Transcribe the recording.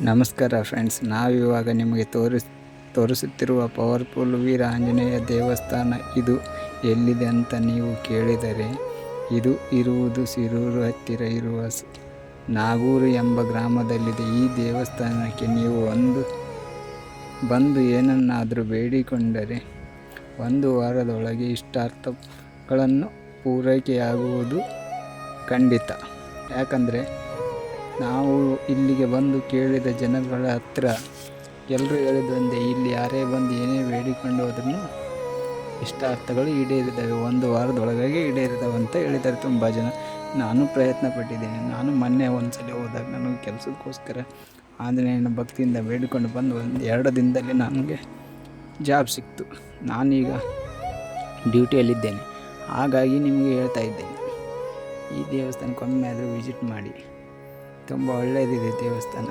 ನಮಸ್ಕಾರ ಫ್ರೆಂಡ್ಸ್, ನಾವಿವಾಗ ನಿಮಗೆ ತೋರಿಸುತ್ತಿರುವ ಪವರ್ಫುಲ್ ವೀರ ಆಂಜನೇಯ ದೇವಸ್ಥಾನ ಇದು ಎಲ್ಲಿದೆ ಅಂತ ನೀವು ಕೇಳಿದರೆ, ಇದು ಇರುವುದು ಶಿರೂರು ಹತ್ತಿರ ಇರುವ ನಾಗೂರು ಎಂಬ ಗ್ರಾಮದಲ್ಲಿದೆ. ಈ ದೇವಸ್ಥಾನಕ್ಕೆ ನೀವು ಬಂದು ಏನನ್ನಾದರೂ ಬೇಡಿಕೊಂಡರೆ 1 ವಾರದೊಳಗೆ ಇಷ್ಟಾರ್ಥಗಳನ್ನು ಪೂರೈಕೆಯಾಗುವುದು ಖಂಡಿತ. ಯಾಕಂದರೆ ನಾವು ಇಲ್ಲಿಗೆ ಬಂದು ಕೇಳಿದ ಜನಗಳ ಹತ್ರ ಎಲ್ಲರೂ ಹೇಳಿದಂತೆ, ಇಲ್ಲಿ ಯಾರೇ ಬಂದು ಏನೇ ಬೇಡಿಕೊಂಡು ಹೋದ್ರೂ ಇಷ್ಟಾರ್ಥಗಳು ಈಡೇರಿದ್ದಾವೆ, 1 ವಾರದೊಳಗಾಗಿ ಈಡೇರಿದ್ದಾವೆ ಅಂತ ಹೇಳಿದ್ದಾರೆ ತುಂಬ ಜನ. ನಾನು ಪ್ರಯತ್ನ ಪಟ್ಟಿದ್ದೇನೆ. ನಾನು ಮೊನ್ನೆ ಒಂದ್ಸಲ ಹೋದಾಗ ನನಗೆ ಕೆಲಸಕ್ಕೋಸ್ಕರ ಆಂಜನೇಯನ ಭಕ್ತಿಯಿಂದ ಬೇಡಿಕೊಂಡು ಬಂದು 1-2 ದಿನದಲ್ಲಿ ನನಗೆ ಜಾಬ್ ಸಿಕ್ತು. ನಾನೀಗ ಡ್ಯೂಟಿಯಲ್ಲಿದ್ದೇನೆ, ಹಾಗಾಗಿ ನಿಮಗೆ ಹೇಳ್ತಾ ಇದ್ದೇನೆ, ಈ ದೇವಸ್ಥಾನಕ್ಕೊಮ್ಮೆ ಆದರೂ ವಿಸಿಟ್ ಮಾಡಿ. ತುಂಬ ಒಳ್ಳೆಯದಿದೆ ದೇವಸ್ಥಾನ.